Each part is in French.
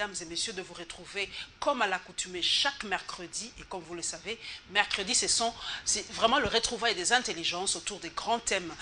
mesdames et messieurs, de vous retrouver comme à l'accoutumée chaque mercredi. Et comme vous le savez, mercredi, c'est vraiment le retrouvail des intelligences autour des grands thèmes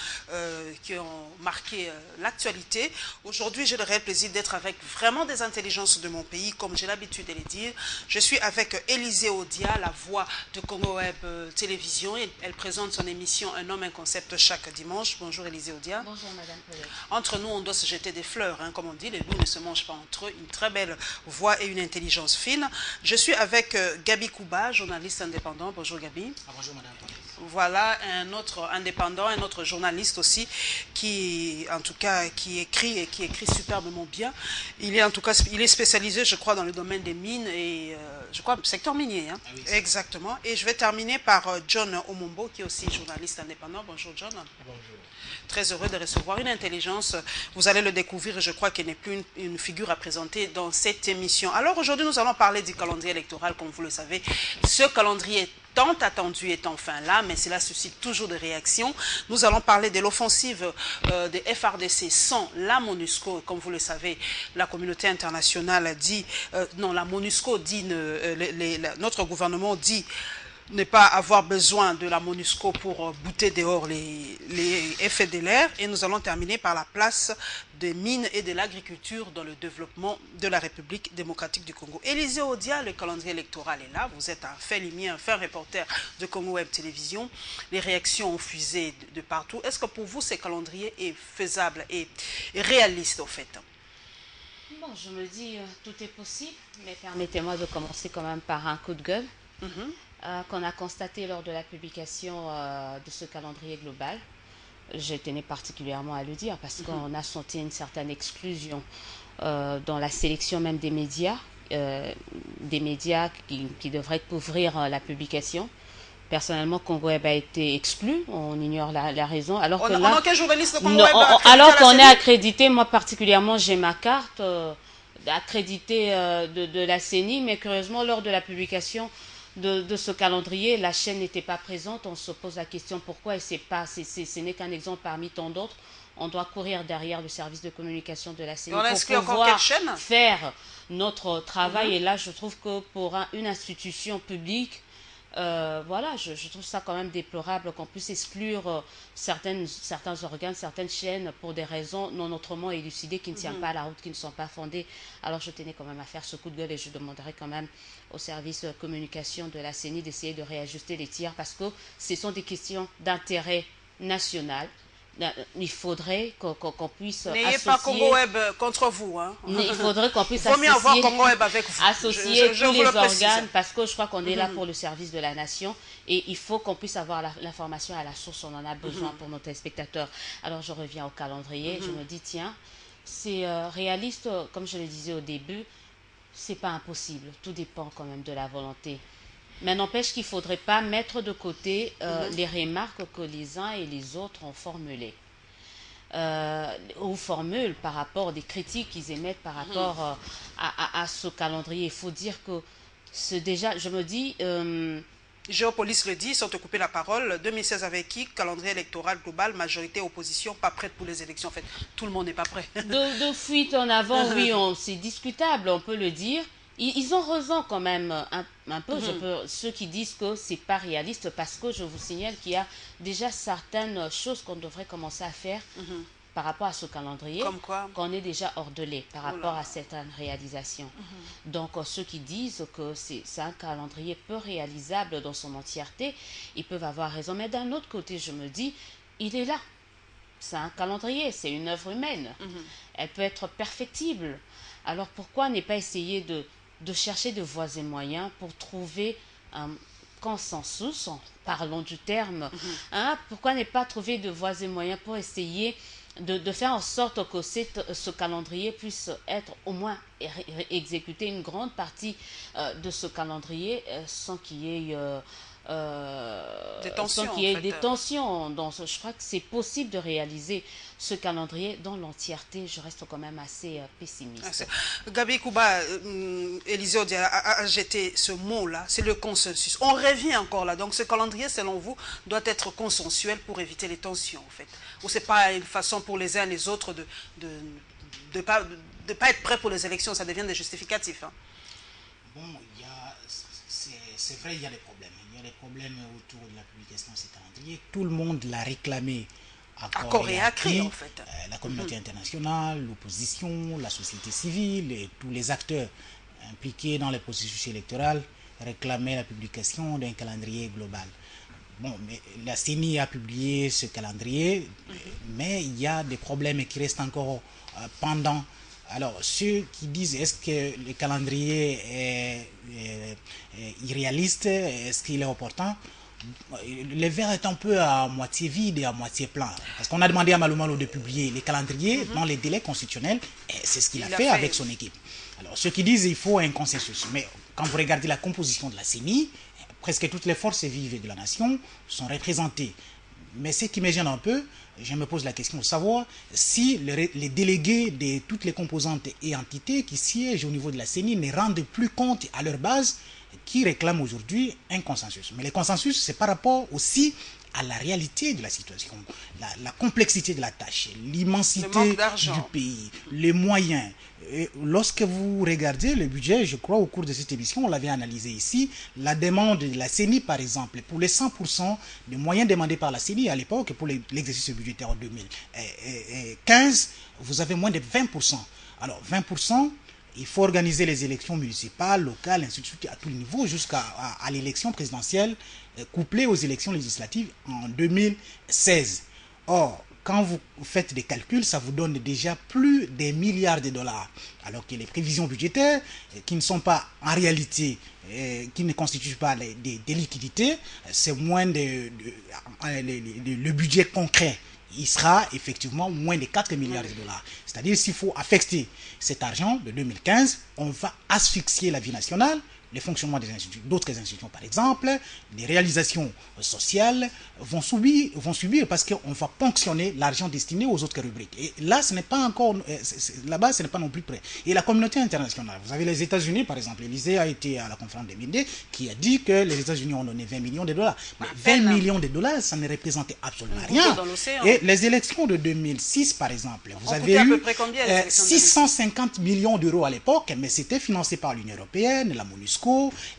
qui ont marqué l'actualité. Aujourd'hui, j'ai le réel plaisir d'être avec vraiment des intelligences de mon pays, comme j'ai l'habitude de les dire. Je suis avec Élisée Odia, la voix de Congo Web Télévision. Elle présente son émission Un homme, un concept chaque dimanche. Bonjour Élisée Odia. Bonjour Madame Pellet. Entre nous, on doit se jeter des fleurs, hein, comme on dit. Les loups ne se mangent pas entre eux. Une très belle voix et une intelligence fine. Je suis avec Gabi Kouba, journaliste indépendant. Bonjour Gabi. Bonjour Madame Pellet. Voilà un autre indépendant, un autre journaliste aussi qui, en tout cas, qui écrit superbement bien. Il est en tout cas, il est spécialisé, je crois, dans le domaine des mines et je crois secteur minier. Hein. Ah oui, exactement. Et je vais terminer par John Omombo, qui est aussi journaliste indépendant. Bonjour John. Bonjour. Très heureux de recevoir une intelligence. Vous allez le découvrir et je crois qu'elle n'est plus une figure à présenter dans cette émission. Alors aujourd'hui, nous allons parler du calendrier électoral, comme vous le savez. Ce calendrier tant attendu est enfin là, mais cela suscite toujours des réactions. Nous allons parler de l'offensive des FRDC sans la MONUSCO. Comme vous le savez, la communauté internationale dit, non, la MONUSCO dit, notre gouvernement dit ne pas avoir besoin de la MONUSCO pour bouter dehors les FDLR. Et nous allons terminer par la place des mines et de l'agriculture dans le développement de la République démocratique du Congo. Élisée Odia, le calendrier électoral est là. Vous êtes un fait lumière, un fait reporter de Congo Web Télévision. Les réactions ont fusé de partout. Est-ce que pour vous, ce calendrier est faisable et réaliste au fait? Bon, je me dis, tout est possible, mais permettez-moi de commencer quand même par un coup de gueule. Qu'on a constaté lors de la publication de ce calendrier global. Je tenais particulièrement à le dire parce qu'on a senti une certaine exclusion dans la sélection même des médias qui devraient couvrir la publication. Personnellement, Congo Web a été exclu, on ignore la raison. Alors que là, aucun journaliste de Congo Web alors qu'on est accrédité, moi particulièrement, j'ai ma carte accréditée de la CENI, mais curieusement, lors de la publication de ce calendrier, la chaîne n'était pas présente. On se pose la question pourquoi, et ce n'est qu'un exemple parmi tant d'autres. On doit courir derrière le service de communication de la CENI pour pouvoir faire notre travail. Et là, je trouve que pour une institution publique, voilà, je trouve ça quand même déplorable qu'on puisse exclure certains organes, certaines chaînes pour des raisons non autrement élucidées qui ne tiennent pas à la route, qui ne sont pas fondées. Alors je tenais quand même à faire ce coup de gueule et je demanderai quand même au service de communication de la CENI d'essayer de réajuster les tirs parce que ce sont des questions d'intérêt national. Il faudrait qu'on puisse associer... N'ayez pas Congo Web contre vous. Hein. Il faudrait qu'on puisse associer tous les organes parce que je crois qu'on est là pour le service de la nation et il faut qu'on puisse avoir l'information à la source. On en a besoin pour nos téléspectateurs. Alors je reviens au calendrier. Je me dis, tiens, c'est réaliste, comme je le disais au début, c'est pas impossible. Tout dépend quand même de la volonté. Mais n'empêche qu'il ne faudrait pas mettre de côté les remarques que les uns et les autres ont formulées. Ou formulent par rapport des critiques qu'ils émettent par rapport à ce calendrier. Il faut dire que c'est déjà, je me dis... Géopolis le dit, sans te couper la parole, 2016 avec qui? Calendrier électoral global, majorité, opposition, pas prête pour les élections. En fait, tout le monde n'est pas prêt. de fuite en avant, oui, c'est discutable, on peut le dire. Ils ont raison quand même un peu, ceux qui disent que c'est pas réaliste, parce que je vous signale qu'il y a déjà certaines choses qu'on devrait commencer à faire par rapport à ce calendrier, qu'on est déjà ordelé par rapport à certaines réalisations. Donc ceux qui disent que c'est un calendrier peu réalisable dans son entièreté, ils peuvent avoir raison. Mais d'un autre côté, je me dis, il est là. C'est un calendrier, c'est une œuvre humaine. Elle peut être perfectible. Alors pourquoi ne pas essayer de chercher de voies et moyens pour trouver un consensus, parlons du terme, pourquoi ne pas trouver de voies et moyens pour essayer de faire en sorte que ce calendrier puisse être au moins exécuter une grande partie de ce calendrier sans qu'il y ait des tensions. Donc, je crois que c'est possible de réaliser ce calendrier dans l'entièreté. Je reste quand même assez pessimiste. Gabi Kouba, Élisée Odia a jeté ce mot-là, c'est le consensus. On revient encore là. Donc ce calendrier, selon vous, doit être consensuel pour éviter les tensions, en fait. Ou c'est pas une façon pour les uns et les autres de pas être prêt pour les élections, ça devient des justificatifs. Hein. Bon, c'est vrai, il y a des problèmes. Il y a des problèmes autour de la publication de ces calendriers. Tout le monde l'a réclamé à corps et à cri, en fait. La communauté internationale, l'opposition, la société civile et tous les acteurs impliqués dans les processus électoraux réclamaient la publication d'un calendrier global. Bon, mais la CENI a publié ce calendrier, mais il y a des problèmes qui restent encore pendants. Alors, ceux qui disent est-ce que le calendrier est irréaliste, est-ce qu'il est opportun, le verre est un peu à moitié vide et à moitié plein. Parce qu'on a demandé à Malou Malo de publier les calendriers dans les délais constitutionnels, et c'est ce qu'il a fait avec son équipe. Alors, ceux qui disent qu'il faut un consensus, mais quand vous regardez la composition de la CENI, presque toutes les forces vives de la nation sont représentées. Mais ce qui me gêne un peu, je me pose la question de savoir si les délégués de toutes les composantes et entités qui siègent au niveau de la CENI ne rendent plus compte à leur base qui réclament aujourd'hui un consensus. Mais le consensus, c'est par rapport aussi à la réalité de la situation, la complexité de la tâche, l'immensité du pays, les moyens. Et lorsque vous regardez le budget, je crois au cours de cette émission, on l'avait analysé ici, la demande de la CENI par exemple, pour les 100% des moyens demandés par la CENI à l'époque, pour l'exercice budgétaire en 2015, vous avez moins de 20%. Alors 20%, il faut organiser les élections municipales, locales, ainsi de suite, à tous les niveaux, jusqu'à l'élection présidentielle, couplée aux élections législatives en 2016. Or, quand vous faites des calculs, ça vous donne déjà plus des milliards de dollars. Alors que les prévisions budgétaires, qui ne sont pas en réalité, qui ne constituent pas des liquidités, c'est moins le budget concret. Il sera effectivement moins de 4 milliards de dollars. C'est-à-dire s'il faut affecter cet argent de 2015, on va asphyxier la vie nationale, le fonctionnement des institutions, d'autres institutions par exemple, les réalisations sociales vont subir parce qu'on va ponctionner l'argent destiné aux autres rubriques. Et là, ce n'est pas encore, là-bas, ce n'est pas non plus prêt. Et la communauté internationale, vous avez les États-Unis par exemple, l'Élysée a été à la conférence de Bindé qui a dit que les États-Unis ont donné 20 millions de dollars. Mais 20 millions de dollars, ça ne représentait absolument rien. Et les élections de 2006 par exemple, vous avez eu 650 millions d'euros à l'époque, mais c'était financé par l'Union européenne, la MONUSCO,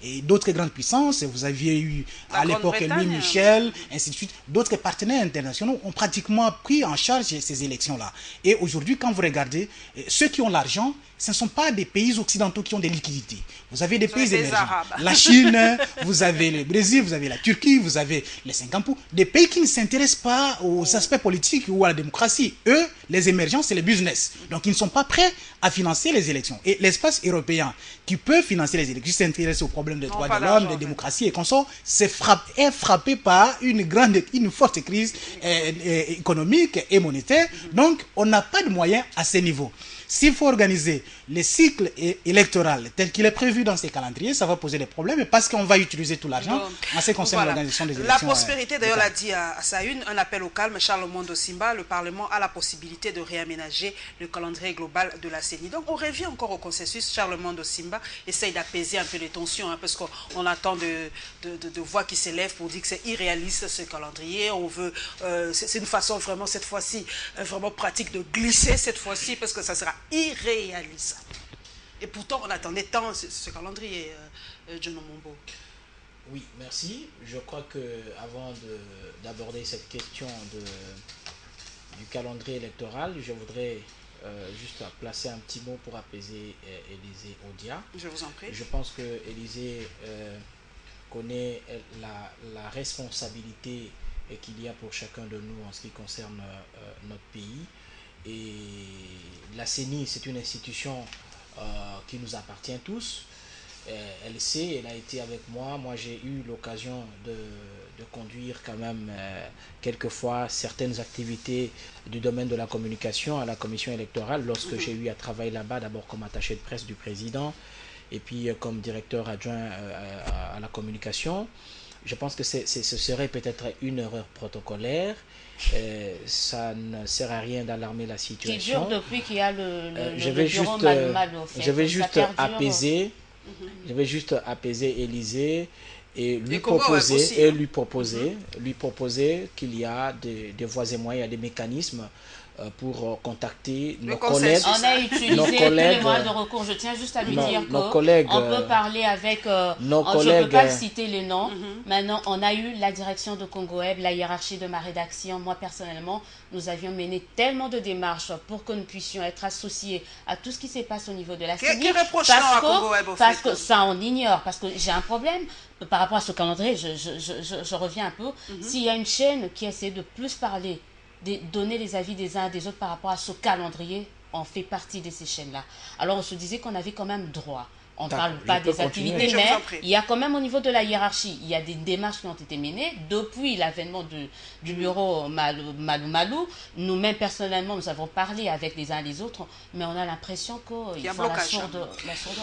et d'autres grandes puissances. Vous aviez eu à l'époque Louis Michel, ainsi de suite. D'autres partenaires internationaux ont pratiquement pris en charge ces élections-là. Et aujourd'hui, quand vous regardez, ceux qui ont l'argent, ce ne sont pas des pays occidentaux qui ont des liquidités. Vous avez des pays émergents. La Chine, vous avez le Brésil, vous avez la Turquie, vous avez les Singapour. Des pays qui ne s'intéressent pas aux aspects politiques ou à la démocratie. Eux, les émergents, c'est le business. Donc, ils ne sont pas prêts à financer les élections. Et l'espace européen qui peut financer les élections, qui s'intéresse aux problèmes des droits de l'homme, de démocratie et consorts, est frappé par une forte crise économique et monétaire. Donc, on n'a pas de moyens à ce niveau. S'il faut organiser le cycle électoral tel qu'il est prévu dans ces calendriers, ça va poser des problèmes parce qu'on va utiliser tout l'argent en ce qui concerne l'organisation des élections. La prospérité, d'ailleurs, l'a dit à sa une, un appel au calme. Charles Mondo Simba, le Parlement a la possibilité de réaménager le calendrier global de la CENI. Donc, on revient encore au consensus. Charles Mondo Simba essaye d'apaiser un peu les tensions parce qu'on attend de voix qui s'élèvent pour dire que c'est irréaliste ce calendrier. On veut, c'est une façon vraiment, cette fois-ci, vraiment pratique de glisser cette fois-ci parce que ça sera irréalisable. Et pourtant, on attendait tant ce calendrier, John Mombo. Oui, merci. Je crois que avant d'aborder cette question du calendrier électoral, je voudrais juste placer un petit mot pour apaiser Élisée Odia. Je vous en prie. Je pense que Élisée connaît la responsabilité qu'il y a pour chacun de nous en ce qui concerne notre pays. Et la CENI, c'est une institution qui nous appartient tous. Elle sait, elle a été avec moi. Moi, j'ai eu l'occasion de conduire quand même quelquefois certaines activités du domaine de la communication à la commission électorale lorsque j'ai eu à travailler là-bas, d'abord comme attaché de presse du président et puis comme directeur adjoint à la communication. Je pense que ce serait peut-être une erreur protocolaire. Ça ne sert à rien d'alarmer la situation. Qui dure depuis qu'il y a le je vais juste apaiser. Je vais juste apaiser Élisée et lui proposer qu'il y a des voies et moyens, il y a des mécanismes pour contacter nos collègues. On a utilisé tous les moyens de recours. Je tiens juste à lui dire qu'on peut parler avec... je ne peux pas citer les noms. Maintenant, on a eu la direction de Congo Web, la hiérarchie de ma rédaction. Moi, personnellement, nous avions mené tellement de démarches pour que nous puissions être associés à tout ce qui se passe au niveau de la CENI. Qui reproche à Congo Web, parce que ça, on ignore. Parce que j'ai un problème par rapport à ce calendrier. Je reviens un peu. S'il y a une chaîne qui essaie de plus parler, de donner les avis des uns et des autres par rapport à ce calendrier, on fait partie de ces chaînes-là. Alors, on se disait qu'on avait quand même droit. On ne parle pas des activités, mais il y a quand même au niveau de la hiérarchie, il y a des démarches qui ont été menées depuis l'avènement du bureau Malou. Nous-mêmes, personnellement, nous avons parlé avec les uns et les autres, mais on a l'impression qu'il y a la sourde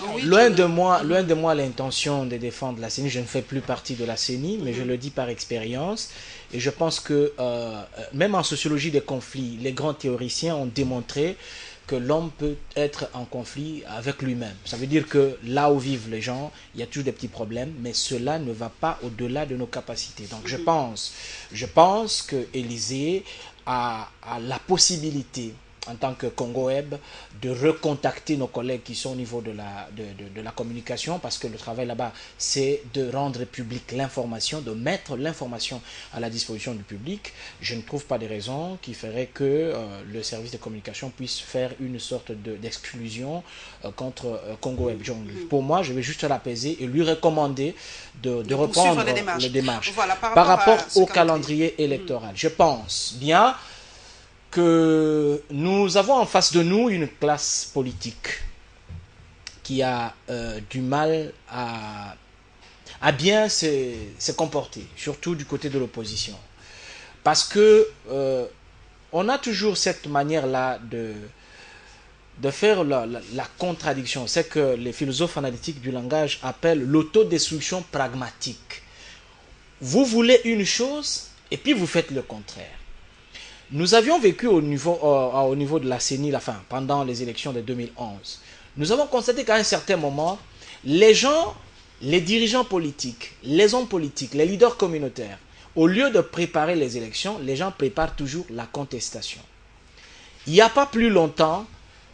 oreille. Loin de moi l'intention de défendre la CENI. Je ne fais plus partie de la CENI, mais je le dis par expérience. Et je pense que même en sociologie des conflits, les grands théoriciens ont démontré que l'homme peut être en conflit avec lui-même. Ça veut dire que là où vivent les gens, il y a toujours des petits problèmes, mais cela ne va pas au-delà de nos capacités. Donc je pense que Élysée a la possibilité, en tant que Congo Web, de recontacter nos collègues qui sont au niveau de la communication, parce que le travail là-bas, c'est de rendre public l'information, de mettre l'information à la disposition du public. Je ne trouve pas de raison qui ferait que le service de communication puisse faire une sorte d'exclusion contre Congo Web. Pour moi, je vais juste l'apaiser et lui recommander de reprendre les démarches. Voilà, par rapport au calendrier électoral. Je pense bien que nous avons en face de nous une classe politique qui a du mal à bien se comporter, surtout du côté de l'opposition. Parce que on a toujours cette manière-là de faire la contradiction. C'est que les philosophes analytiques du langage appellent l'autodestruction pragmatique. Vous voulez une chose et puis vous faites le contraire. Nous avions vécu au niveau de la CENI, pendant les élections de 2011. Nous avons constaté qu'à un certain moment, les gens, les dirigeants politiques, les hommes politiques, les leaders communautaires, au lieu de préparer les élections, les gens préparent toujours la contestation. Il n'y a pas plus longtemps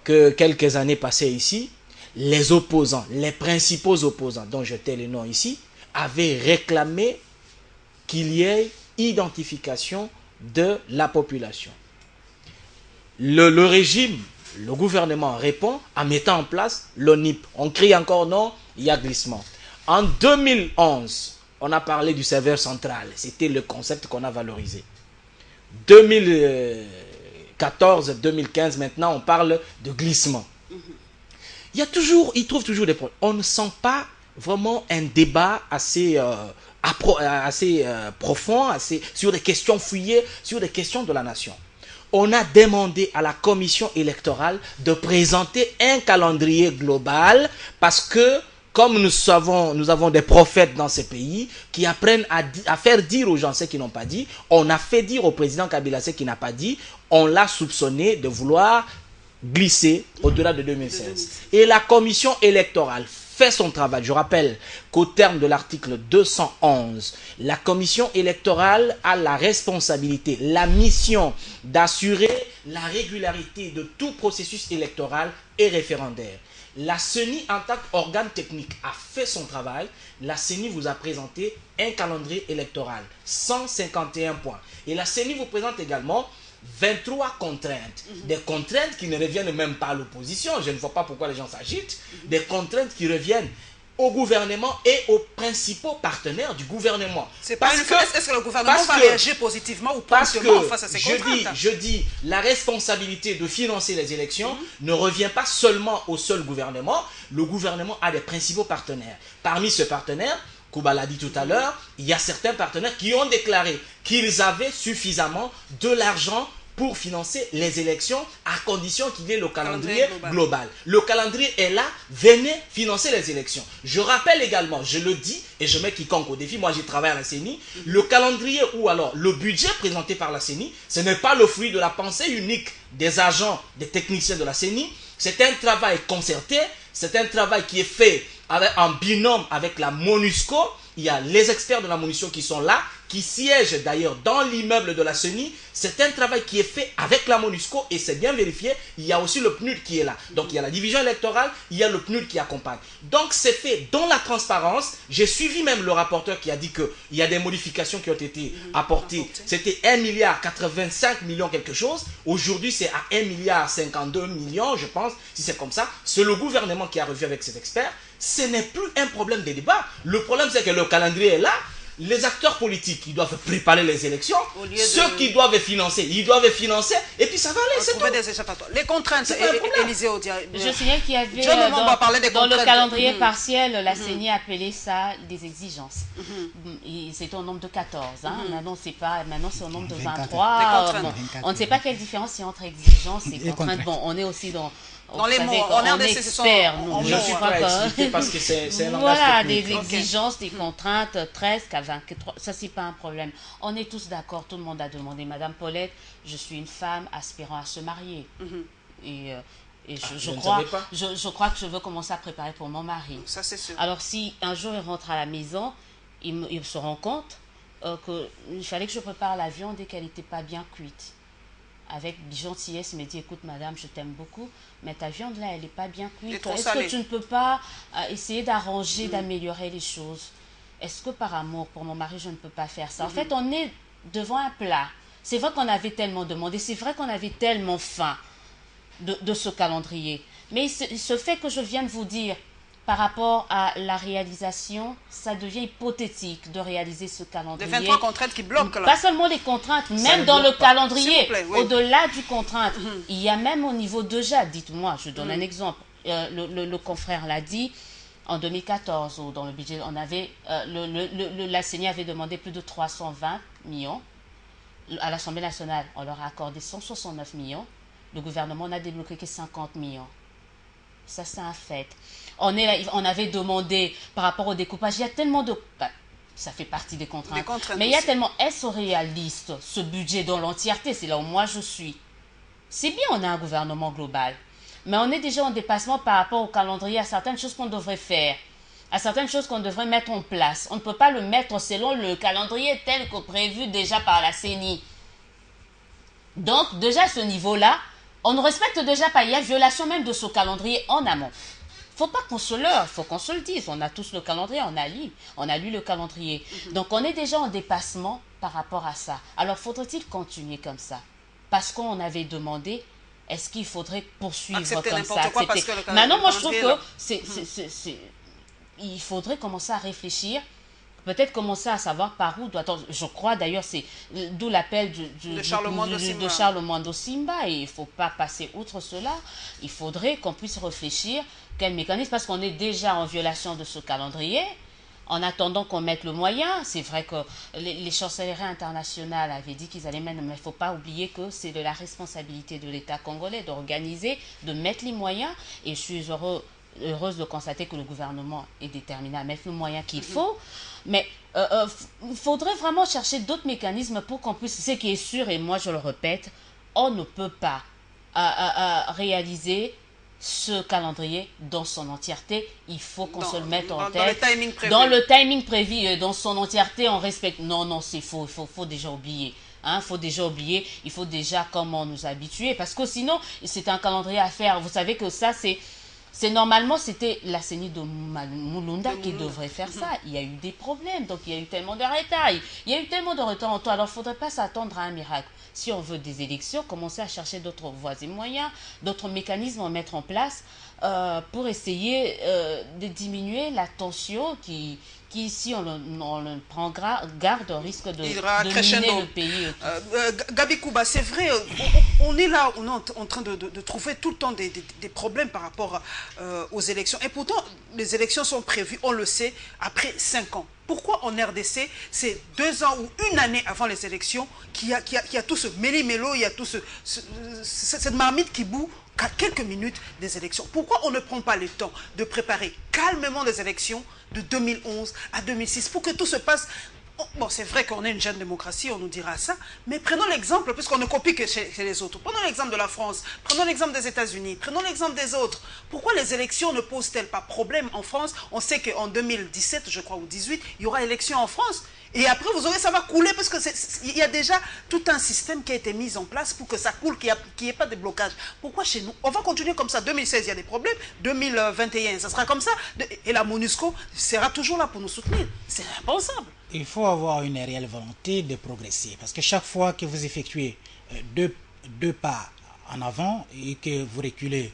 que quelques années passées ici, les opposants, les principaux opposants, dont je tais les noms ici, avaient réclamé qu'il y ait identification de la population. Le régime, le gouvernement répond en mettant en place l'ONIP. On crie encore non, il y a glissement. En 2011, on a parlé du serveur central. C'était le concept qu'on a valorisé. 2014, 2015, maintenant on parle de glissement. Il trouve toujours des problèmes. On ne sent pas vraiment un débat assez profond, sur des questions fouillées, sur des questions de la nation. On a demandé à la commission électorale de présenter un calendrier global parce que, comme nous avons des prophètes dans ces pays qui apprennent à faire dire aux gens ce qu'ils n'ont pas dit. On a fait dire au président Kabila ce qu'il n'a pas dit. On l'a soupçonné de vouloir glisser au-delà de 2016. Et la commission électorale fait son travail. Je rappelle qu'au terme de l'article 211, la commission électorale a la responsabilité, la mission d'assurer la régularité de tout processus électoral et référendaire. La CENI, en tant qu'organe technique, a fait son travail. La CENI vous a présenté un calendrier électoral, 151 points. Et la CENI vous présente également 23 contraintes. Des contraintes qui ne reviennent même pas à l'opposition. Je ne vois pas pourquoi les gens s'agitent. Des contraintes qui reviennent au gouvernement et aux principaux partenaires du gouvernement. Est-ce que le gouvernement va réagir positivement ou positivement face à ces contraintes? Je dis, la responsabilité de financer les élections ne revient pas seulement au seul gouvernement. Le gouvernement a des principaux partenaires. Parmi ces partenaires, Kouba l'a dit tout à l'heure, il y a certains partenaires qui ont déclaré qu'ils avaient suffisamment de l'argent pour financer les élections à condition qu'il y ait le calendrier global. Le calendrier est là, venez financer les élections. Je rappelle également, je le dis et je mets quiconque au défi, moi j'ai travaillé à la CENI, le calendrier ou alors le budget présenté par la CENI, ce n'est pas le fruit de la pensée unique des agents, des techniciens de la CENI, c'est un travail concerté, c'est un travail qui est fait en binôme avec la MONUSCO. Il y a les experts de la MONUSCO qui sont là, qui siège d'ailleurs dans l'immeuble de la CENI, c'est un travail qui est fait avec la MONUSCO et c'est bien vérifié. Il y a aussi le PNUD qui est là. Donc il y a la division électorale, il y a le PNUD qui accompagne. Donc c'est fait dans la transparence. J'ai suivi même le rapporteur qui a dit qu'il y a des modifications qui ont été apportées. C'était 1,85 milliard quelque chose. Aujourd'hui c'est à 1,52 milliard, je pense, si c'est comme ça. C'est le gouvernement qui a revu avec ses experts. Ce n'est plus un problème de débat. Le problème c'est que le calendrier est là. Les acteurs politiques, ils doivent préparer les élections. Ceux qui doivent financer, ils doivent financer. Et puis ça va aller, c'est tout. Les contraintes, Élisée Odia. Je signale qu'il y avait dans le calendrier partiel, la CENI a appelé ça des exigences. C'est au nombre de 14. Maintenant, c'est au nombre de 23. On ne sait pas quelle différence il y a entre exigences et contraintes. Bon, on est aussi dans les mots, on est experts, nous. Je ne suis pas expliqué parce que c'est un langage voilà, technique. des exigences, des contraintes, 13 à 23, ça c'est pas un problème. On est tous d'accord, tout le monde a demandé. Madame Paulette, je suis une femme aspirant à se marier. Et je crois que je veux commencer à préparer pour mon mari. Ça c'est sûr. Alors si un jour il rentre à la maison, il se rend compte qu'il fallait que je prépare la viande et qu'elle n'était pas bien cuite. Avec gentillesse, il me dit, écoute madame, je t'aime beaucoup, mais ta viande là, elle n'est pas bien cuite. Est-ce que tu ne peux pas essayer d'arranger, d'améliorer les choses? Est-ce que par amour pour mon mari, je ne peux pas faire ça? En fait, on est devant un plat. C'est vrai qu'on avait tellement demandé, c'est vrai qu'on avait tellement faim de ce calendrier. Mais il se fait que je viens de vous dire, par rapport à la réalisation, ça devient hypothétique de réaliser ce calendrier. Les 23 contraintes qui bloquent là. Pas seulement les contraintes, même dans le calendrier, au-delà du contrainte, il y a même au niveau de JAD, dites-moi, je donne un exemple, le confrère l'a dit, en 2014, dans le budget, on avait, la CENI avait demandé plus de 320 millions, à l'Assemblée nationale, on leur a accordé 169 millions, le gouvernement n'a débloqué que 50 millions. Ça, c'est un fait. On avait demandé par rapport au découpage, il y a tellement de... ça fait partie des contraintes. Mais il y a tellement... Est-ce réaliste, ce budget dans l'entièreté? C'est là où moi je suis. C'est bien, on a un gouvernement global. Mais on est déjà en dépassement par rapport au calendrier, à certaines choses qu'on devrait faire, à certaines choses qu'on devrait mettre en place. On ne peut pas le mettre selon le calendrier tel que prévu déjà par la CENI. Donc, déjà à ce niveau-là, on ne respecte déjà pas. Il y a violation même de ce calendrier en amont. Il ne faut pas qu'on se leurre, il faut qu'on se le dise. On a tous le calendrier, on a lu le calendrier. Donc on est déjà en dépassement par rapport à ça. Alors faudrait-il continuer comme ça? Parce qu'on avait demandé, est-ce qu'il faudrait poursuivre comme ça? Maintenant, moi je trouve que il faudrait commencer à réfléchir. Peut-être commencer à savoir par où doit-on... Je crois d'ailleurs, c'est d'où l'appel de Charles Mwando Simba. Et il ne faut pas passer outre cela. Il faudrait qu'on puisse réfléchir quel mécanisme, parce qu'on est déjà en violation de ce calendrier. En attendant qu'on mette le moyen, c'est vrai que les chancelleries internationales avaient dit qu'ils allaient mettre, mais il ne faut pas oublier que c'est de la responsabilité de l'État congolais d'organiser, de mettre les moyens. Et je suis heureuse de constater que le gouvernement est déterminé à mettre le moyen qu'il faut. Mais il faudrait vraiment chercher d'autres mécanismes pour qu'on puisse... Ce qui est sûr, et moi je le répète, on ne peut pas réaliser ce calendrier dans son entièreté. Il faut qu'on se le mette en tête. Dans le timing prévu, dans son entièreté, on respecte... Non, c'est faux. Il faut déjà oublier. Faut déjà oublier. Il faut déjà comment nous habituer. Parce que sinon, c'est un calendrier à faire. Vous savez que ça, c'est normalement, c'était la CENI de Mulunda qui devrait faire ça. Il y a eu des problèmes, donc il y a eu tellement de retard. Il y a eu tellement de retard en tout. Alors, il ne faudrait pas s'attendre à un miracle. Si on veut des élections, commencer à chercher d'autres voies et moyens, d'autres mécanismes à mettre en place pour essayer de diminuer la tension qui si on le prend garde, risque de miner le pays. Gabi Kouba, c'est vrai, on est là, on est en train de trouver tout le temps des problèmes par rapport aux élections. Et pourtant, les élections sont prévues, on le sait, après 5 ans. Pourquoi en RDC, c'est 2 ans ou 1 année avant les élections qu'il y a tout ce méli-mélo, il y a tout cette marmite qui bout qu'à quelques minutes des élections? Pourquoi on ne prend pas le temps de préparer calmement les élections de 2011 à 2006 pour que tout se passe? Bon, c'est vrai qu'on est une jeune démocratie, on nous dira ça, mais prenons l'exemple, puisqu'on ne copie que chez les autres. Prenons l'exemple de la France, prenons l'exemple des États-Unis, prenons l'exemple des autres. Pourquoi les élections ne posent-elles pas problème en France? On sait qu'en 2017, je crois, ou 2018, il y aura élection en France. Et après, vous aurez, ça va couler parce que il y a déjà tout un système qui a été mis en place pour que ça coule, qu'il n'y ait pas de blocage. Pourquoi chez nous? On va continuer comme ça. 2016, il y a des problèmes. 2021, ça sera comme ça. Et la MONUSCO sera toujours là pour nous soutenir. C'est impensable. Il faut avoir une réelle volonté de progresser. Parce que chaque fois que vous effectuez deux pas en avant et que vous reculez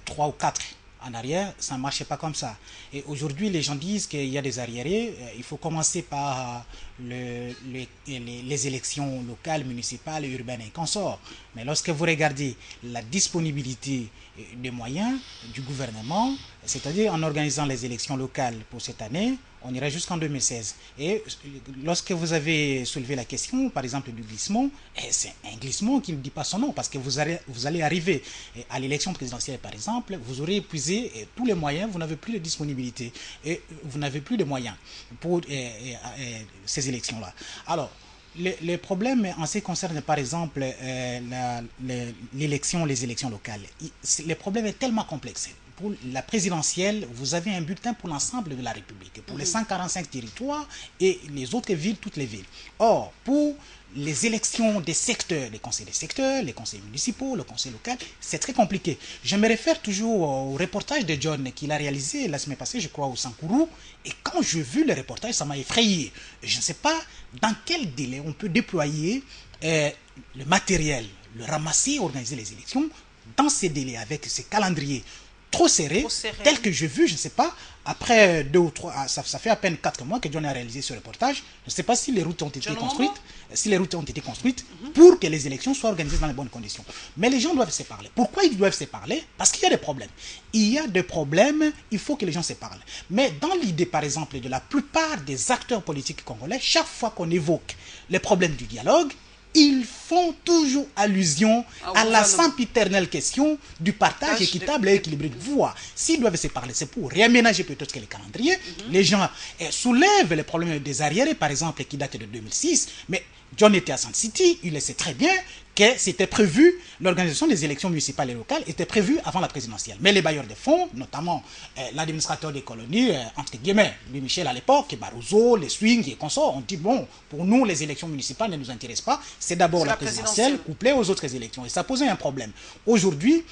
3 ou 4 en arrière, ça ne marchait pas comme ça. Et aujourd'hui, les gens disent qu'il y a des arriérés. Il faut commencer par les élections locales, municipales, urbaines et consorts. Mais lorsque vous regardez la disponibilité des moyens du gouvernement, c'est-à-dire en organisant les élections locales pour cette année, on ira jusqu'en 2016. Et lorsque vous avez soulevé la question, par exemple, du glissement, c'est un glissement qui ne dit pas son nom, parce que vous allez arriver à l'élection présidentielle, par exemple, vous aurez épuisé tous les moyens, vous n'avez plus de disponibilité et vous n'avez plus de moyens pour ces élections-là. Alors, les problèmes en ce qui concerne, par exemple, les élections locales, le problème est tellement complexe. Pour la présidentielle, vous avez un bulletin pour l'ensemble de la République, pour les 145 territoires et les autres villes, toutes les villes. Or, pour les élections des secteurs, les conseils des secteurs, les conseils municipaux, le conseil local, c'est très compliqué. Je me réfère toujours au reportage de John qu'il a réalisé la semaine passée, je crois, au Sankourou. Et quand j'ai vu le reportage, ça m'a effrayé. Je ne sais pas dans quel délai on peut déployer le matériel, le ramasser, organiser les élections dans ces délais, avec ces calendriers trop serré, tel que j'ai vu, je ne sais pas, après 2 ou 3, ça fait à peine 4 mois que John a réalisé ce reportage, je ne sais pas si les routes ont été construites, pour que les élections soient organisées dans les bonnes conditions. Mais les gens doivent se parler. Pourquoi ils doivent se parler? Parce qu'il y a des problèmes. Il y a des problèmes, il faut que les gens se parlent. Mais dans l'idée, par exemple, de la plupart des acteurs politiques congolais, chaque fois qu'on évoque les problèmes du dialogue, ils font toujours allusion à la sempiternelle question du partage équitable et équilibré de voix. S'ils doivent se parler, c'est pour réaménager peut-être que les calendriers. Les gens soulèvent les problèmes des arriérés, par exemple, qui datent de 2006. Mais John était à Sun City, il le sait très bien que c'était prévu, l'organisation des élections municipales et locales était prévue avant la présidentielle. Mais les bailleurs de fonds, notamment l'administrateur des colonies, entre guillemets, Louis Michel à l'époque, Barroso, les Swing et consorts, ont dit, bon, pour nous, les élections municipales ne nous intéressent pas, c'est d'abord la présidentielle couplée aux autres élections. Et ça posait un problème. Aujourd'hui,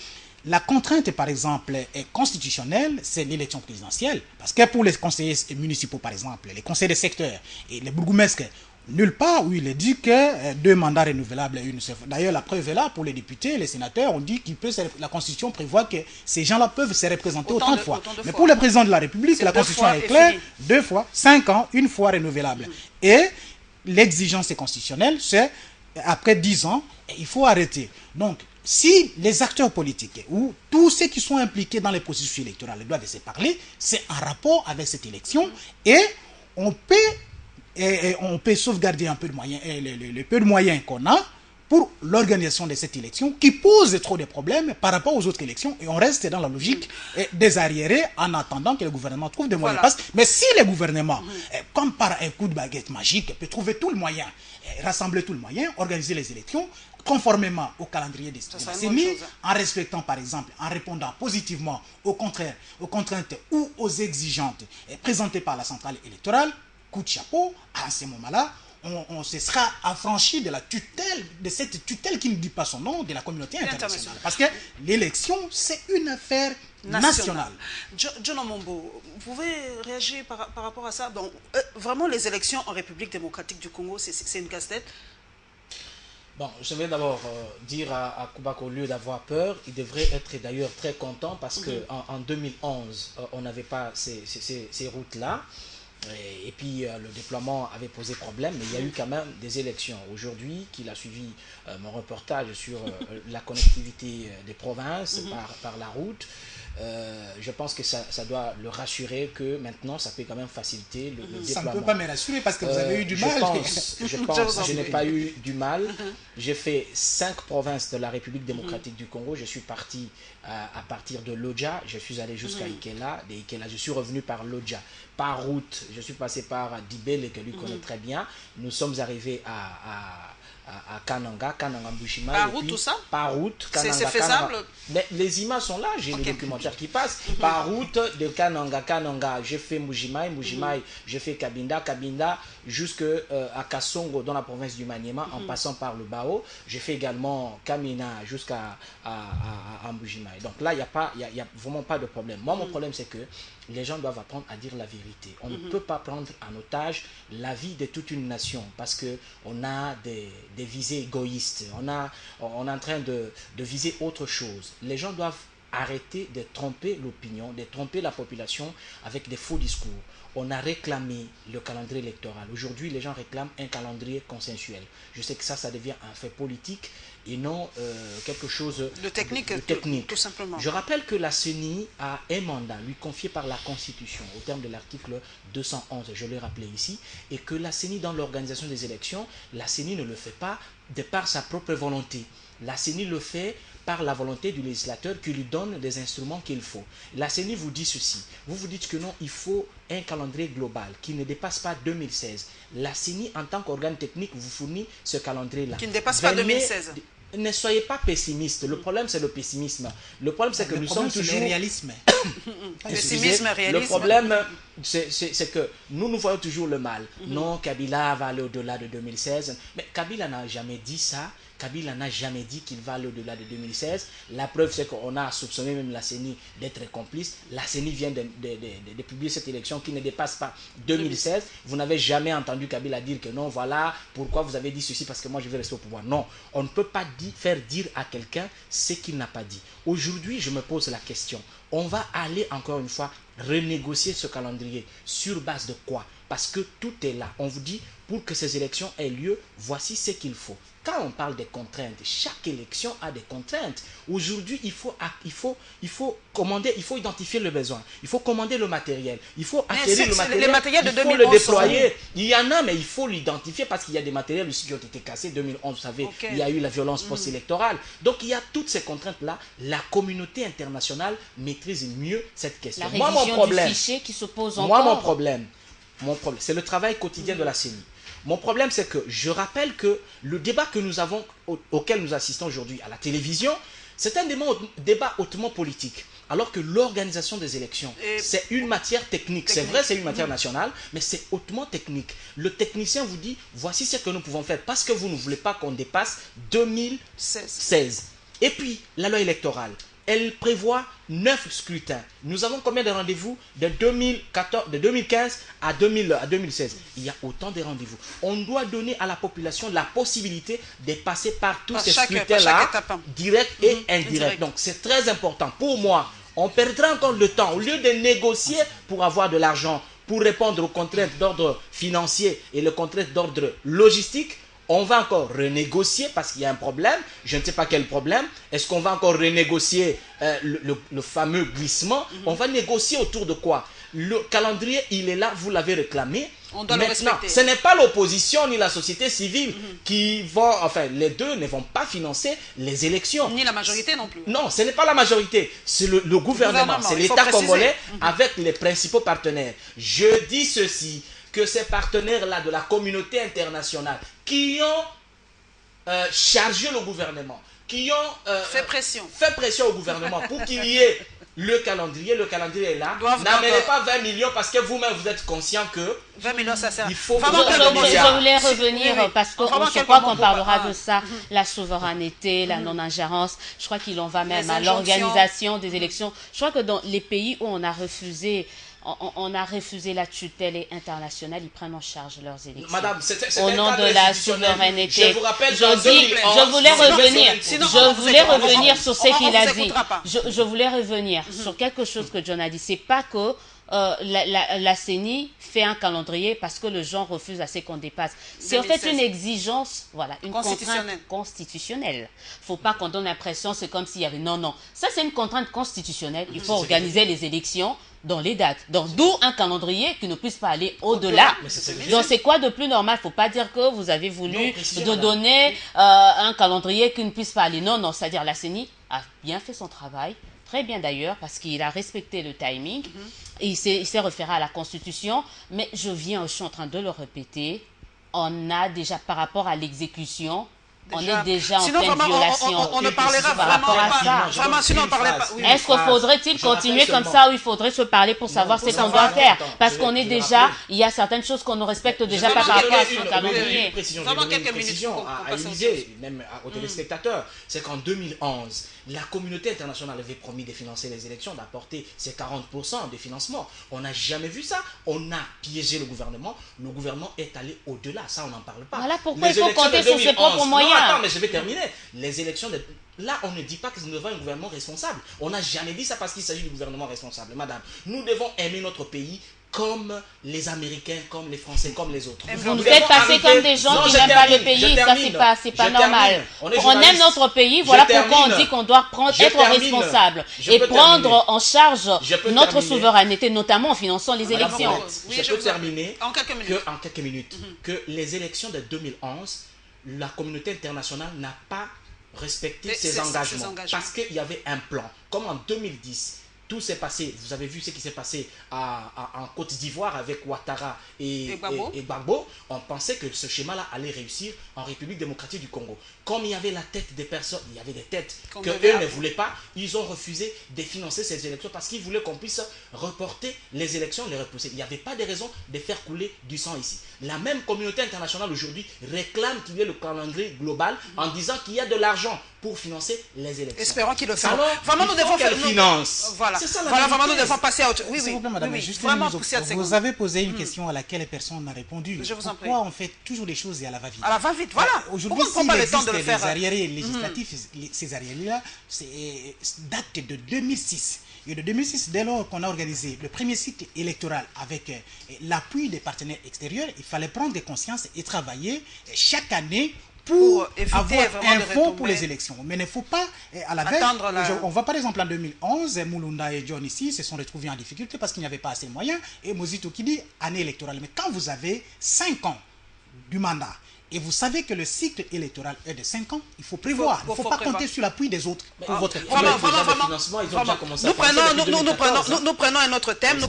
la contrainte, par exemple, est constitutionnelle, c'est l'élection présidentielle. Parce que pour les conseillers municipaux, par exemple, les conseils des secteurs et les bourgmestres, nulle part où il est dit que 2 mandats renouvelables. D'ailleurs, la preuve est là pour les députés, les sénateurs. On dit que la Constitution prévoit que ces gens-là peuvent se représenter autant de fois. Mais pour le président de la République, la Constitution est claire, 2 fois, 5 ans, 1 fois renouvelable. Et l'exigence constitutionnelle, c'est après 10 ans, il faut arrêter. Donc, si les acteurs politiques ou tous ceux qui sont impliqués dans les processus électoraux doivent se parler, c'est en rapport avec cette élection et on peut sauvegarder un peu de moyens, le peu de moyens qu'on a pour l'organisation de cette élection qui pose trop de problèmes par rapport aux autres élections et on reste dans la logique des arriérés en attendant que le gouvernement trouve des moyens. Mais si le gouvernement, comme par un coup de baguette magique, peut trouver tout le moyen, rassembler tout le moyen, organiser les élections conformément au calendrier des CENI, en respectant par exemple, en répondant positivement aux contraintes ou aux exigences présentées par la centrale électorale, coup de chapeau, à ce moment-là, on se sera affranchi de la tutelle, de cette tutelle qui ne dit pas son nom, de la communauté internationale. Parce que l'élection, c'est une affaire nationale. John Omombo, vous pouvez réagir par rapport à ça? Donc, vraiment, les élections en République démocratique du Congo, c'est une casse-tête? Bon, je vais d'abord dire à Kouba qu'au lieu d'avoir peur, il devrait être d'ailleurs très content parce qu'en 2011, on n'avait pas ces routes-là. Et puis le déploiement avait posé problème, mais il y a eu quand même des élections. Aujourd'hui, qu'il a suivi mon reportage sur la connectivité des provinces par la route, je pense que ça doit le rassurer que maintenant ça peut quand même faciliter le déploiement. Ça ne peut pas me rassurer parce que vous avez eu du mal. Je n'ai pas eu du mal. J'ai fait 5 provinces de la République démocratique du Congo. Je suis parti à partir de Lodja. Je suis allé jusqu'à Ikela. De Ikela, je suis revenu par Lodja. par route. Je suis passé par Dibele, que lui connaît très bien. Nous sommes arrivés à Kananga, Mbushima. Par route, tout ça? Par route. C'est faisable? Mais les images sont là, j'ai le documentaire qui passe. Par route de Kananga, j'ai fait Mbushima, j'ai fait Kabinda, jusqu'à Kasongo, dans la province du Maniema, en passant par le Bao. J'ai fait également Kamina jusqu'à Mbushima. Donc là, il n'y a vraiment pas de problème. Moi, mon problème, c'est que les gens doivent apprendre à dire la vérité. On ne peut pas prendre en otage la vie de toute une nation parce qu'on a des visées égoïstes. On est en train de viser autre chose. Les gens doivent arrêter de tromper l'opinion, de tromper la population avec des faux discours. On a réclamé le calendrier électoral. Aujourd'hui, les gens réclament un calendrier consensuel. Je sais que ça devient un fait politique et non quelque chose de technique, tout simplement. Je rappelle que la CENI a un mandat lui confié par la Constitution au terme de l'article 211, je l'ai rappelé ici, et que la CENI, dans l'organisation des élections, la CENI ne le fait pas de par sa propre volonté. La CENI le fait par la volonté du législateur qui lui donne des instruments qu'il faut. La CENI vous dit ceci, vous dites que non, il faut un calendrier global qui ne dépasse pas 2016. La CENI, en tant qu'organe technique, vous fournit ce calendrier-là. Qui ne dépasse pas 2016. Ne soyez pas pessimiste. Le problème, c'est le pessimisme. Le problème, c'est que nous sommes toujours... Le réalisme. Pessimisme, réalisme. Le problème, c'est que nous voyons toujours le mal. Non, Kabila va aller au-delà de 2016. Mais Kabila n'a jamais dit ça. Kabila n'a jamais dit qu'il va aller au-delà de 2016. La preuve, c'est qu'on a soupçonné même la CENI d'être complice. La CENI vient de publier cette élection qui ne dépasse pas 2016. Vous n'avez jamais entendu Kabila dire que non, voilà, pourquoi vous avez dit ceci, parce que moi je vais rester au pouvoir. Non, on ne peut pas faire dire à quelqu'un ce qu'il n'a pas dit. Aujourd'hui, je me pose la question. On va aller encore une fois renégocier ce calendrier. Sur base de quoi? Parce que tout est là. On vous dit, pour que ces élections aient lieu, voici ce qu'il faut. Quand on parle des contraintes, chaque élection a des contraintes. Aujourd'hui, il faut commander, il faut identifier le besoin. Il faut commander le matériel. Il faut acquérir le matériel. De il faut 2011, le déployer. Il y en a, mais il faut l'identifier parce qu'il y a des matériels aussi qui ont été cassés. 2011, vous savez, il y a eu la violence post-électorale. Donc, il y a toutes ces contraintes-là. La communauté internationale maîtrise mieux cette question. La révision du fichier qui se pose encore. Moi, mon problème, c'est le travail quotidien de la CENI. Mon problème, c'est que je rappelle que le débat que nous avons, auquel nous assistons aujourd'hui à la télévision, c'est un débat hautement politique. Alors que l'organisation des élections, c'est une matière technique. C'est vrai, c'est une matière nationale, mais c'est hautement technique. Le technicien vous dit, voici ce que nous pouvons faire, parce que vous ne voulez pas qu'on dépasse 2016. Et puis, la loi électorale, elle prévoit 9 scrutins. Nous avons combien de rendez-vous de 2015 à 2016? Il y a autant de rendez-vous. On doit donner à la population la possibilité de passer par tous ces scrutins-là, directs et indirects. Donc c'est très important. Pour moi, on perdra encore le temps. Au lieu de négocier pour avoir de l'argent, pour répondre aux contraintes d'ordre financier et les contraintes d'ordre logistique, on va encore renégocier parce qu'il y a un problème. Je ne sais pas quel problème. Est-ce qu'on va encore renégocier le fameux glissement? On va négocier autour de quoi? Le calendrier, il est là, vous l'avez réclamé. On doit le respecter. Ce n'est pas l'opposition ni la société civile qui vont, enfin, les deux ne vont pas financer les élections. Ni la majorité non plus. Non, ce n'est pas la majorité. C'est le gouvernement, c'est l'État congolais avec les principaux partenaires. Je dis ceci, que ces partenaires-là de la communauté internationale qui ont chargé le gouvernement, qui ont fait pression au gouvernement pour qu'il y ait le calendrier est là. N'amenez pas 20 millions parce que vous-même vous êtes conscient que 20 millions ça sert. Il faut je voulais revenir parce que je crois qu'on parlera de ça, la souveraineté, la non-ingérence. Je crois qu'il en va même à l'organisation des élections. Je crois que dans les pays où on a refusé la tutelle internationale, ils prennent en charge leurs élections. Madame, au nom de la souveraineté. Je vous rappelle, je voulais revenir sur ce qu'il a dit. Je voulais revenir sur quelque chose que John a dit. C'est pas que la CENI fait un calendrier parce que les gens refusent assez qu'on dépasse. C'est en fait une exigence, voilà, une contrainte constitutionnelle. Faut pas qu'on donne l'impression c'est comme s'il y avait... Non. Ça, c'est une contrainte constitutionnelle. Il faut organiser les élections dans les dates. Donc, d'où un calendrier qui ne puisse pas aller au-delà. Donc, c'est quoi de plus normal? Faut pas dire que vous avez voulu donner un calendrier qui ne puisse pas aller. Non. C'est-à-dire la CENI a bien fait son travail. Très bien d'ailleurs, parce qu'il a respecté le timing. il s'est référé à la Constitution, mais je suis en train de le répéter, on a déjà par rapport à l'exécution, on est déjà en pleine violation. On ne parlera vraiment pas. Vraiment, sinon on ne parlerait pas. Est-ce qu'il faudrait-il continuer comme ça ou il faudrait se parler pour savoir ce qu'on doit faire? Parce qu'on est déjà, il y a certaines choses qu'on ne respecte déjà pas par rapport à ce calendrier. Vraiment quelques minutes à Élysée, même aux téléspectateurs. C'est qu'en 2011, la communauté internationale avait promis de financer les élections, d'apporter ces 40% de financement. On n'a jamais vu ça. On a piégé le gouvernement. Le gouvernement est allé au-delà. Ça, on n'en parle pas. Voilà pourquoi il faut compter sur ses propres moyens. Non, attends, mais je vais terminer. Les élections, là, on ne dit pas que nous devons un gouvernement responsable. On n'a jamais dit ça parce qu'il s'agit du gouvernement responsable. Madame, nous devons aimer notre pays comme les Américains, comme les Français, comme les autres. Vous nous faites passer comme des gens qui n'aiment pas le pays, ça c'est pas normal. On aime notre pays, voilà pourquoi on dit qu'on doit être responsable et prendre en charge notre souveraineté, notamment en finançant les élections. Je peux terminer en quelques minutes que les élections de 2011, la communauté internationale n'a pas respecté ses engagements parce qu'il y avait un plan. Comme en 2010, tout s'est passé, vous avez vu ce qui s'est passé en Côte d'Ivoire avec Ouattara et Gbagbo. On pensait que ce schéma-là allait réussir en République démocratique du Congo. Comme il y avait la tête des personnes, il y avait des têtes qu'eux ne voulaient pas, ils ont refusé de financer ces élections parce qu'ils voulaient qu'on puisse reporter les élections, les repousser. Il n'y avait pas de raison de faire couler du sang ici. La même communauté internationale aujourd'hui réclame qu'il y ait le calendrier global en disant qu'il y a de l'argent pour financer les élections. Espérons qu'il le fasse. Vraiment, nous devons faire finance. Voilà, vraiment, nous devons passer à autre chose. Oui, s'il vous plaît, madame, vous avez posé une question à laquelle personne n'a répondu. Je vous en prie. Pourquoi on fait toujours les choses à la va-vite? À la va-vite, voilà. Aujourd'hui, s'il existe des arriérés législatifs, ces arriérés-là datent de 2006. Et de 2006, dès lors qu'on a organisé le premier cycle électoral avec l'appui des partenaires extérieurs, il fallait prendre conscience et travailler chaque année pour avoir un fonds pour les élections. Mais il ne faut pas, à la veille, on voit par exemple en 2011, Mulunda et John ici se sont retrouvés en difficulté parce qu'il n'y avait pas assez de moyens, et Mozito qui dit année électorale. Mais quand vous avez 5 ans du mandat, et vous savez que le cycle électoral est de 5 ans, il faut prévoir. Il ne faut pas compter sur l'appui des autres pour votre financement. Ils ont déjà commencé à nous prenons un autre thème.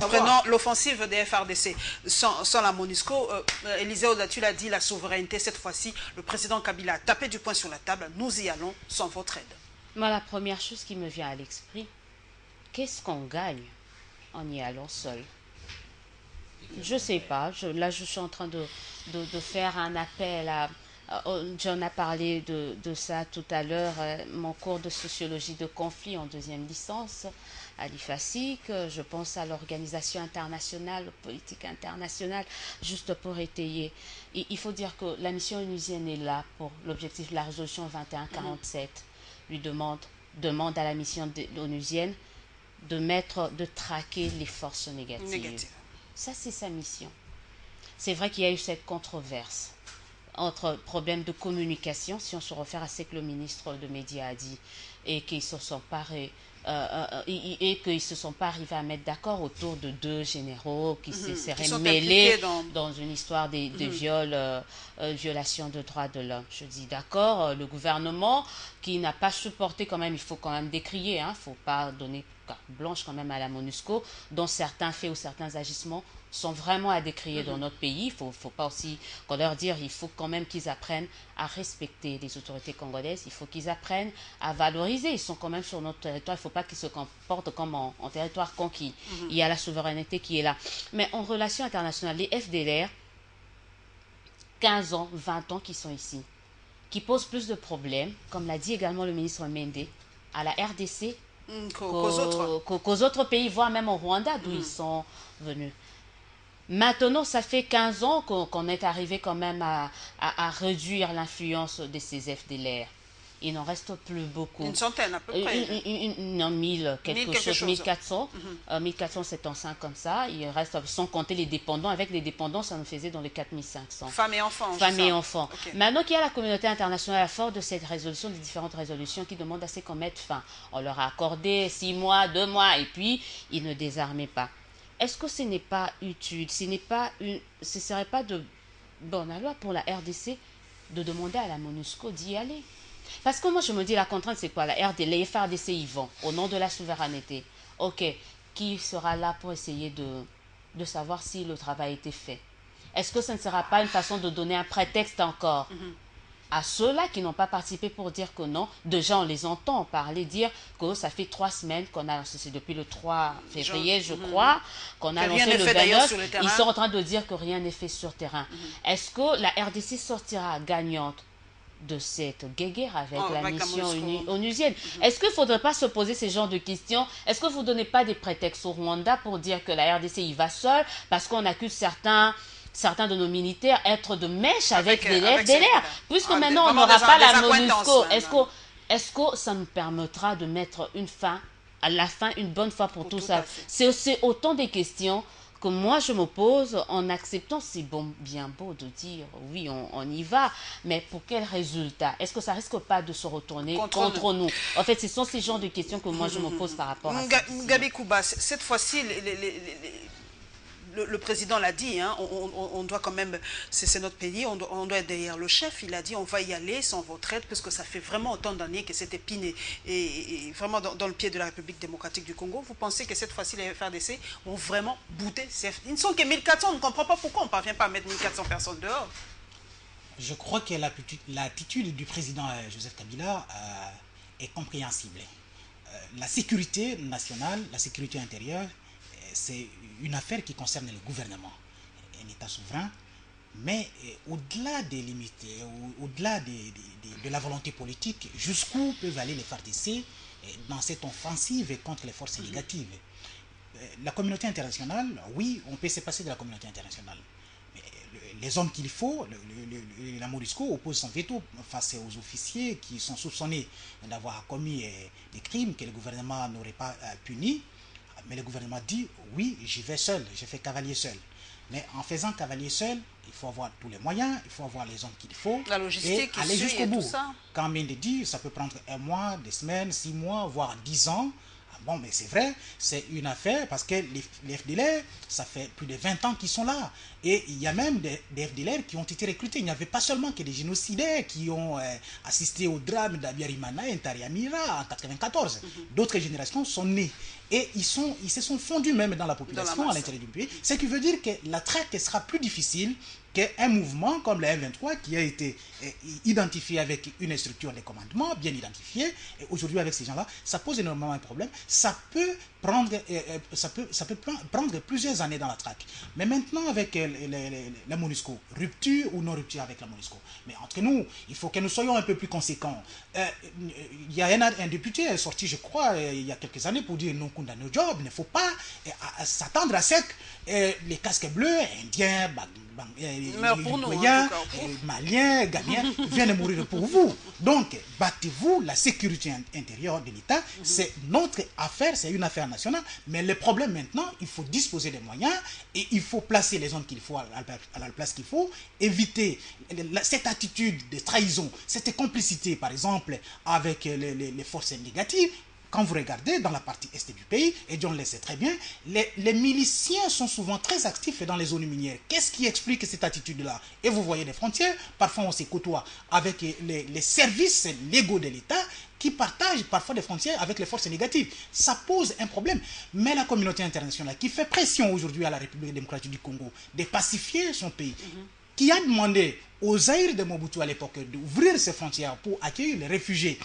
Prenons l'offensive des FRDC sans la MONUSCO. Élisée Oda-Tu l'a dit, la souveraineté, cette fois-ci, le président Kabila a tapé du poing sur la table. Nous y allons sans votre aide. Moi, la première chose qui me vient à l'esprit, qu'est-ce qu'on gagne en y allant seul? Je ne sais pas. Là, je suis en train de faire un appel à... John a parlé de ça tout à l'heure, mon cours de sociologie de conflit en 2e licence à l'IFASIC. Je pense à l'organisation internationale, politique internationale, juste pour étayer. Il faut dire que la mission onusienne est là pour l'objectif de la résolution 2147. Lui demande à la mission onusienne de traquer les forces négatives. Ça, c'est sa mission. C'est vrai qu'il y a eu cette controverse entre problèmes de communication, si on se réfère à ce que le ministre de Médias a dit, et qu'ils se sont pas arrivés à mettre d'accord autour de 2 généraux qui se seraient mêlés dans une histoire des violations de droits de l'homme. Je dis d'accord, le gouvernement qui n'a pas supporté quand même, il faut quand même décrier, il ne faut pas donner carte blanche quand même à la MONUSCO, dont certains faits ou certains agissements sont vraiment à décrier dans notre pays. Il ne faut pas aussi qu'on leur dise, il faut quand même qu'ils apprennent à respecter les autorités congolaises, il faut qu'ils apprennent à valoriser, ils sont quand même sur notre territoire, il ne faut pas qu'ils se comportent comme en territoire conquis. Il y a la souveraineté qui est là. Mais en relations internationales, les FDLR, 15 ans, 20 ans qui sont ici, qui posent plus de problèmes, comme l'a dit également le ministre Mende, à la RDC qu'aux autres pays, voire même au Rwanda d'où ils sont venus. Maintenant, ça fait 15 ans qu'on est arrivé quand même à réduire l'influence de ces FDLR. Il n'en reste plus beaucoup. Une centaine à peu près. Non, 1000, quelque chose, 1400. 1400, c'est en 5 comme ça. Il reste, sans compter les dépendants. Avec les dépendants, ça nous faisait dans les 4500. Femmes et enfants. Femmes et enfants. Okay. Maintenant qu'il y a la communauté internationale, à force de cette résolution, des différentes résolutions qui demandent à ce qu'on mette fin. On leur a accordé 6 mois, 2 mois, et puis ils ne désarmaient pas. Est-ce que ce n'est pas utile, ce ne serait pas de bonne loi pour la RDC de demander à la MONUSCO d'y aller. Parce que moi, je me dis, la contrainte, c'est quoi? Les FARDC y vont, au nom de la souveraineté. Ok, qui sera là pour essayer de savoir si le travail a été fait? Est-ce que ce ne sera pas une façon de donner un prétexte encore à ceux-là qui n'ont pas participé pour dire que non? Déjà, on les entend parler, dire que ça fait 3 semaines qu'on a, c'est depuis le 3 février, je crois, qu'on a lancé le 29. Ils sont en train de dire que rien n'est fait sur le terrain. Est-ce que la RDC sortira gagnante de cette guéguerre avec la mission onusienne? Est-ce qu'il ne faudrait pas se poser ce genre de questions? Est-ce que vous ne donnez pas des prétextes au Rwanda pour dire que la RDC y va seule parce qu'on accuse certains de nos militaires être de mèche avec les FDLR? Puisque maintenant on n'aura pas la MONUSCO, est-ce que ça nous permettra de mettre une bonne fois pour tout ça? C'est autant des questions que moi je me pose en acceptant. C'est bien beau de dire oui, on y va, mais pour quel résultat? Est-ce que ça risque pas de se retourner contre nous? En fait, ce sont ces genres de questions que moi je me pose par rapport à ça. Gabi Kouba, cette fois-ci, le président l'a dit, hein, on doit quand même, c'est notre pays, on doit être derrière le chef. Il a dit on va y aller sans votre aide, parce que ça fait vraiment autant d'années que cette épine est vraiment dans le pied de la République démocratique du Congo. Vous pensez que cette fois-ci les FARDC vont vraiment bouter? Ils ne sont que 1400, on ne comprend pas pourquoi on ne parvient pas à mettre 1400 personnes dehors. Je crois que l'attitude du président Joseph Kabila est compréhensible. La sécurité nationale, la sécurité intérieure, c'est une affaire qui concerne le gouvernement, un État souverain, mais au-delà des limites, au-delà de la volonté politique, jusqu'où peuvent aller les FARDC dans cette offensive contre les forces négatives? La communauté internationale, oui, on peut se passer de la communauté internationale. Mais les hommes qu'il faut, la MONUSCO oppose son veto face aux officiers qui sont soupçonnés d'avoir commis des crimes que le gouvernement n'aurait pas punis. Mais le gouvernement dit, oui, j'y vais seul, je fais cavalier seul. Mais en faisant cavalier seul, il faut avoir tous les moyens, il faut avoir les hommes qu'il faut. La logistique, et aller jusqu'au bout. Quand Mende dit, ça peut prendre 1 mois, 2 semaines, 6 mois, voire 10 ans. Bon, mais c'est vrai, c'est une affaire parce que les FDLR, ça fait plus de 20 ans qu'ils sont là. Et il y a même des FDLR qui ont été recrutés. Il n'y avait pas seulement que des génocidaires qui ont assisté au drame d'Abiyarimana et Ntariamira en 1994. D'autres générations sont nées. Et ils se sont fondus même dans la population à l'intérieur du pays. Ce qui veut dire que la traque sera plus difficile qu'un mouvement comme le M23 qui a été identifié avec une structure de commandement bien identifiée. Et aujourd'hui, avec ces gens-là, ça pose énormément un problème. Ça peut prendre plusieurs années dans la traque. Mais maintenant, avec la MONUSCO, rupture ou non rupture avec la MONUSCO. Mais entre nous, il faut que nous soyons un peu plus conséquents. Il y a un député sorti, je crois, il y a quelques années pour dire non condamné au job. Il ne faut pas s'attendre à ce que les casques bleus, indiens, Maliens, Ghanéens viennent mourir pour vous. Donc, battez-vous, la sécurité intérieure de l'État, c'est notre affaire, c'est une affaire nationale. Mais le problème maintenant, il faut disposer des moyens et il faut placer les hommes qu'il faut à la place qu'il faut, éviter cette attitude de trahison, cette complicité, par exemple, avec les forces négatives. Quand vous regardez dans la partie est du pays, et John le sait très bien, les miliciens sont souvent très actifs dans les zones minières. Qu'est-ce qui explique cette attitude-là? Et vous voyez des frontières, parfois on se côtoie avec les services légaux de l'État qui partagent parfois des frontières avec les forces négatives. Ça pose un problème. Mais la communauté internationale qui fait pression aujourd'hui à la République démocratique du Congo de pacifier son pays, qui a demandé aux Zaïre de Mobutu à l'époque d'ouvrir ses frontières pour accueillir les réfugiés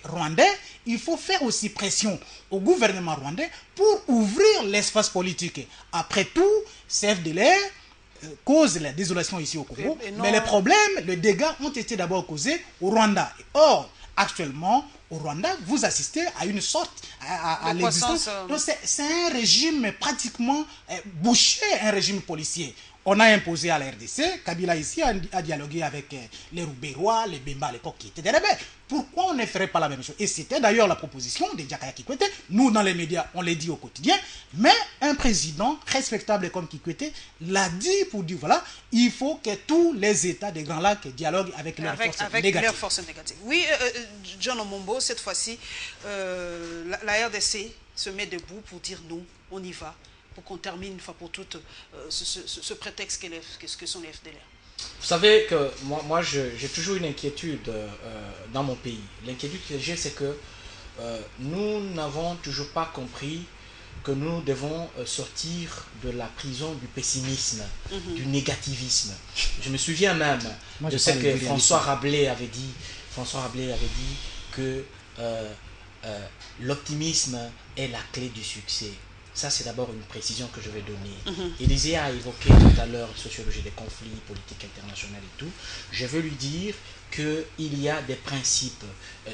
rwandais, il faut faire aussi pression au gouvernement rwandais pour ouvrir l'espace politique. Après tout, CFDLR cause la désolation ici au Congo, mais les problèmes, les dégâts ont été d'abord causés au Rwanda. Or, actuellement, au Rwanda, vous assistez à une sorte à l'existence. Donc c'est un régime pratiquement bouché, un régime policier. On a imposé à la RDC, Kabila ici a dialogué avec les Roubérois, les Bemba à l'époque qui étaient des rebelles. Pourquoi on ne ferait pas la même chose? Et c'était d'ailleurs la proposition de Jakaya Kikwete. Nous, dans les médias, on l'a dit au quotidien. Mais un président respectable comme Kikwete l'a dit pour dire, voilà, il faut que tous les États des Grands Lacs dialoguent avec leurs forces négatives. Oui, John Omombo, cette fois-ci, la RDC se met debout pour dire non, on y va, pour qu'on termine une fois pour toutes ce prétexte que sont les FDLR. Vous savez que moi j'ai toujours une inquiétude dans mon pays. L'inquiétude que j'ai, c'est que nous n'avons toujours pas compris que nous devons sortir de la prison du pessimisme, du négativisme. Je me souviens même de ce que François Rabelais avait dit. François Rabelais avait dit que l'optimisme est la clé du succès. Ça, c'est d'abord une précision que je vais donner. Élisée a évoqué tout à l'heure la sociologie des conflits, politique internationale et tout. Je veux lui dire qu'il y a des principes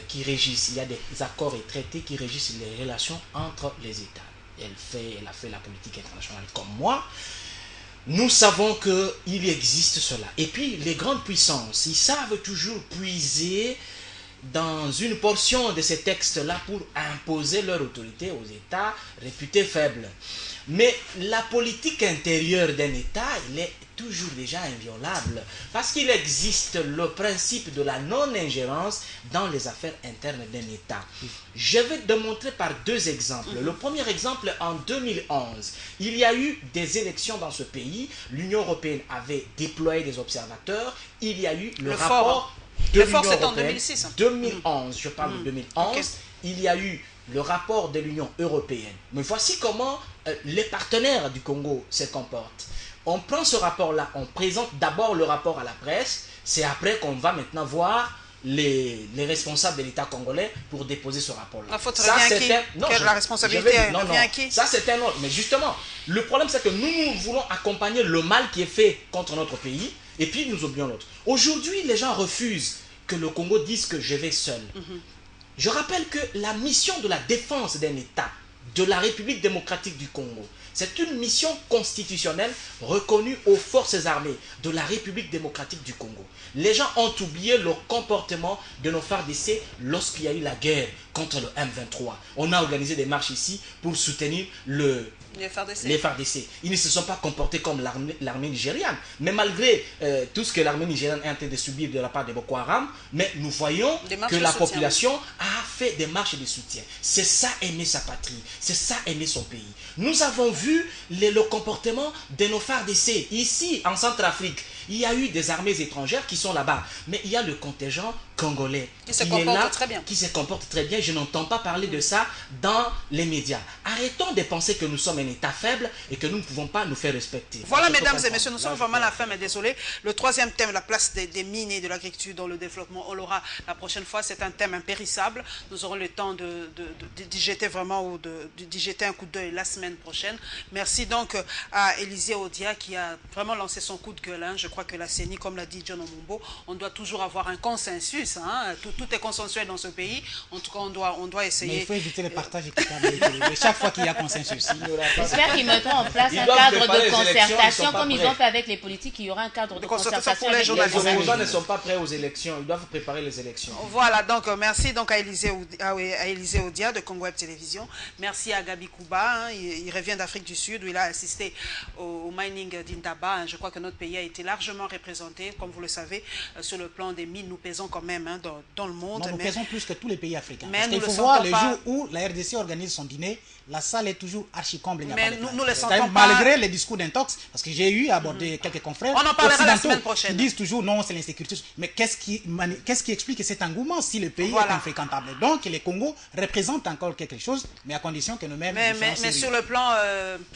qui régissent, il y a des accords et traités qui régissent les relations entre les États. Elle a fait la politique internationale comme moi. Nous savons qu'il existe cela. Et puis, les grandes puissances, ils savent toujours puiser dans une portion de ces textes-là pour imposer leur autorité aux États réputés faibles. Mais la politique intérieure d'un État, il est toujours déjà inviolable parce qu'il existe le principe de la non-ingérence dans les affaires internes d'un État. Je vais te montrer par deux exemples. Le premier exemple, en 2011, il y a eu des élections dans ce pays. L'Union européenne avait déployé des observateurs. Il y a eu le rapport de l'Union européenne. C'est en 2006. 2011, je parle de 2011. Okay. Il y a eu le rapport de l'Union européenne. Mais voici comment les partenaires du Congo se comportent. On prend ce rapport-là, on présente d'abord le rapport à la presse, c'est après qu'on va maintenant voir les responsables de l'État congolais pour déposer ce rapport-là. Ça, c'était la responsabilité revient à qui? Ça, c'est un autre. Mais justement, le problème, c'est que nous voulons accompagner le mal qui est fait contre notre pays, et puis nous oublions l'autre. Aujourd'hui, les gens refusent que le Congo dise que je vais seul. Je rappelle que la mission de la défense d'un État, de la République démocratique du Congo, c'est une mission constitutionnelle reconnue aux forces armées de la République démocratique du Congo. Les gens ont oublié le comportement de nos FARDC lorsqu'il y a eu la guerre contre le M23. On a organisé des marches ici pour soutenir les FARDC. Ils ne se sont pas comportés comme l'armée nigériane. Mais malgré tout ce que l'armée nigériane est en train de subir de la part de Boko Haram, mais nous voyons que la population a fait des marches de soutien. C'est ça aimer sa patrie. C'est ça aimer son pays. Nous avons vu le comportement de nos FARDC. Ici, en Centrafrique, il y a eu des armées étrangères qui sont là-bas. Mais il y a le contingent congolais qui se comporte très bien. Qui se comporte très bien. Je n'entends pas parler de ça dans les médias. Arrêtons de penser que nous sommes un État faible et que nous ne pouvons pas nous faire respecter. Voilà, mesdames et messieurs, nous sommes vraiment à la fin, mais désolé. Le troisième thème, la place des mines et de l'agriculture dans le développement, on l'aura la prochaine fois. C'est un thème impérissable. Nous aurons le temps d'y jeter vraiment ou d'y jeter un coup d'œil la semaine prochaine. Merci donc à Élisée Odia qui a vraiment lancé son coup de gueule. Hein. Je crois que la CENI, comme l'a dit John Omombo, on doit toujours avoir un consensus. Hein. Tout est consensuel dans ce pays. En tout cas, on doit essayer. Mais il faut éviter les partages équitables. Chaque fois qu'il y a consensus. J'espère qu'ils mettront en place un cadre de concertation comme ils ont fait avec les politiques. Il y aura un cadre de concertation pour les journalistes. Les opposants ne sont pas prêts aux élections. Ils doivent préparer les élections. Voilà, donc merci donc à Élisée Odia de Congo Web Télévision. Merci à Gabi Kouba. Hein. Il revient d'Afrique du Sud où il a assisté au mining d'Indaba. Hein. Je crois que notre pays a été largement représenté, comme vous le savez, sur le plan des mines. Nous pesons quand même hein, dans le monde. Non, nous pesons plus que tous les pays africains. Mais parce qu'il faut voir le jour où la RDC organise son dîner, la salle est toujours archi-comble. Mais nous le sentons pas. Malgré les discours d'intox, parce que j'ai eu à aborder quelques confrères. On en parlera la semaine prochaine. Qui disent toujours non, c'est l'insécurité. Mais qu'est-ce qui explique cet engouement si le pays est infréquentable? Donc les Congo représentent encore quelque chose, mais à condition que nous-mêmes. Mais sur le plan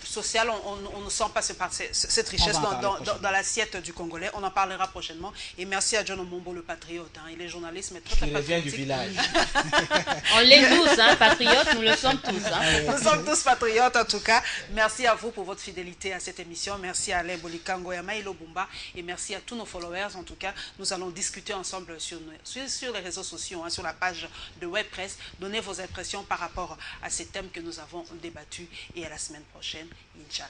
social, on ne sent pas cette richesse dans l'assiette du Congolais. On en parlera prochainement. Et merci à John Omombo, le patriote. Hein. Il est journaliste, mais très patriotique. Il revient du village. On l'est tous, hein, patriotes, nous le sommes tous. Hein. Nous sommes tous patriotes en tout cas. Merci à vous pour votre fidélité à cette émission. Merci à Alain Bolikango et à Maïlo Bumba. Et merci à tous nos followers. En tout cas, nous allons discuter ensemble sur les réseaux sociaux, hein, sur la page de WebPress. Donnez vos impressions par rapport à ces thèmes que nous avons débattus. Et à la semaine prochaine, Inch'Allah.